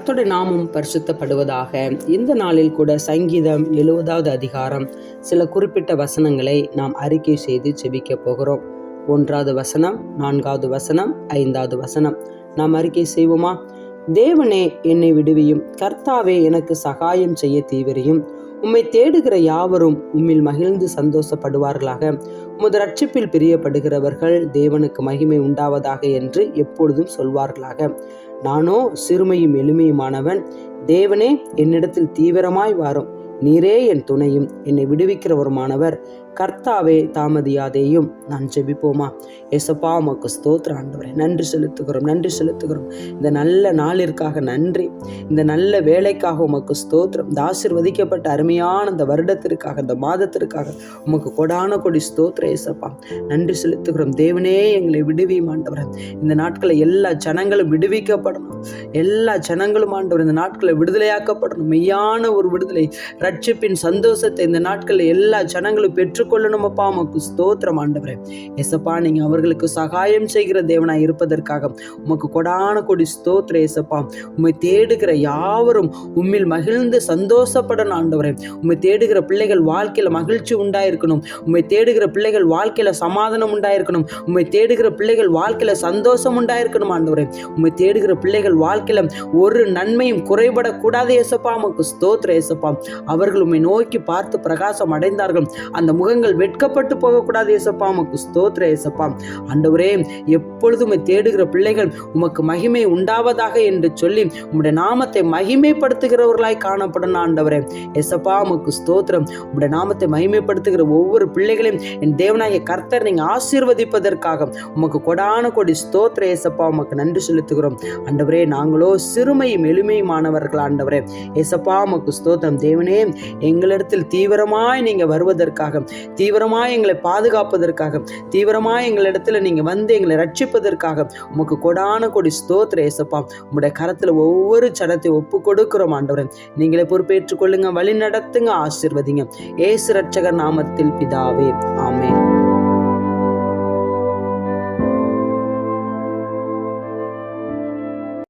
கர்த்தருடைய நாமம் பரிசுத்தப்படுவதாக. இந்த நாளில் கூட சங்கீதம் 70வது அதிகாரம் சில குறிப்பிட்ட வசனங்களை நாம் அறிக்கை செய்து ஜெபிக்க போகிறோம். 1வது வசனம், 4வது வசனம், 5வது வசனம் நாம் அறிக்கை செய்வோமா? தேவனே என்னை விடுவியும், கர்த்தாவே எனக்கு சகாயம் செய்ய தீவிரியும். உம்மை தேடுகிற யாவரும் உம்மில் மகிழ்ந்து சந்தோஷப்படுவார்களாக. உமது ரட்சிப்பில் பிரியப்படுகிறவர்கள் தேவனுக்கு மகிமை உண்டாவதாக என்று எப்பொழுதும் சொல்வார்களாக. நானோ சிறுமையும் எளிமையுமானவன். தேவனே என்னிடத்தில் தீவிரமாய் வாரும். நீரே என் துணையும் என்னை விடுவிக்கிறவருமானவர். கர்த்தாவே தாமதியாதேயும். நான் ஜெபிப்போமா? ஏசப்பா, உமக்கு ஸ்தோத்திரம் ஆண்டவரே. நன்றி செலுத்துகிறோம். இந்த நல்ல நாளிற்காக நன்றி. இந்த நல்ல வேலைக்காக உமக்கு ஸ்தோத்திரம். இந்த ஆசீர்வதிக்கப்பட்ட அருமையான இந்த வருடத்திற்காக, இந்த மாதத்திற்காக உமக்கு கொடான கொடி ஸ்தோத்திரம் ஏசப்பா. நன்றி செலுத்துகிறோம். தேவனே எங்களை விடுவியும் ஆண்டவரே. இந்த நாட்களை எல்லா ஜனங்களும் விடுவிக்கப்படணும். எல்லா ஜனங்களும் ஆண்டவர் இந்த நாட்களை விடுதலையாக்கப்படணும். மெய்யான ஒரு விடுதலை, ரட்சிப்பின் சந்தோஷத்தை இந்த நாட்களில் எல்லா ஜனங்களும் பெற்றுக்கொள்ளணும். அப்பா, உமக்கு ஸ்தோத்திரம் ஆண்டவரே. ஏசப்பா, நீங்க அவர்களுக்கு சகாயம் செய்கிற தேவனாய் இருப்பதற்காக உமக்கு கொடான கொடி ஸ்தோத்திரம் ஏசப்பா. உம்மை தேடுகிற யாவரும் உம்மில் மகிழ்ந்து சந்தோஷப்படணும் ஆண்டவரே. உம்மை தேடுகிற பிள்ளைகள் வாழ்க்கையில மகிழ்ச்சி உண்டாயிருக்கணும். உம்மை தேடுகிற பிள்ளைகள் வாழ்க்கையில சமாதானம் உண்டாயிருக்கணும். உம்மை தேடுகிற பிள்ளைகள் வாழ்க்கையில சந்தோஷம் உண்டாயிருக்கணும் ஆண்டவரே. உம்மை தேடுகிற பிள்ளைகள் வாழ்க்கையில ஒரு நன்மையும் குறைபடக்கூடாது ஏசப்பா. உமக்கு ஸ்தோத்திரம் ஏசப்பா. அவர்கள் உம்மை நோக்கி பார்த்து பிரகாசம் அடைந்தார்கள். அந்த முகங்கள் வெட்கப்பட்டு போகக்கூடாது ஏசப்பா. உமக்கு ஸ்தோத்திரம் ஏசப்பா. ஆண்டவரே, எப்பொழுதும் உம்மை தேடுகிற பிள்ளைகள் உமக்கு மகிமை உண்டாவதாக என்று சொல்லி உம்முடைய நாமத்தை மகிமைப்படுத்துகிறவர்களாய் காணப்படணும் ஆண்டவரே. ஏசப்பா, உமக்கு ஸ்தோத்திரம். உம்முடைய நாமத்தை மகிமைப்படுத்துகிற ஒவ்வொரு பிள்ளைகளையும் என் தேவனாகிய கர்த்தர் நீங்க ஆசீர்வதிப்பதற்காக உமக்கு கொடான கொடி ஸ்தோத்திரம் ஏசப்பா. உமக்கு நன்றி செலுத்துகிறோம் ஆண்டவரே. நாங்களோ சிறுமையும் எளிமையுமானவர்கள் ஆண்டவரே. ஏசப்பா, உமக்கு ஸ்தோத்திரம். தேவனே, எங்களிடத்தில் தீவிரமாய் நீங்க வருவதற்காக, தீவிரமாய் எங்களை பாதுகாப்பதற்காக, தீவிரமாய் எங்களிடத்துல நீங்க வந்து எங்களை ரட்சிப்பதற்காக உமக்கு கொடான கொடி ஸ்தோத்திரம் ஏசப்பா. உங்களுடைய கரத்துல ஒவ்வொரு சடத்தை ஒப்பு கொடுக்கிறோம் ஆண்டவரே. நீங்களே பொறுப்பேற்றுக் கொள்ளுங்க, வழி நடத்துங்க, ஆசீர்வதிங்க. இயேசு ரட்சகர் நாமத்தில் பிதாவே, ஆமென்.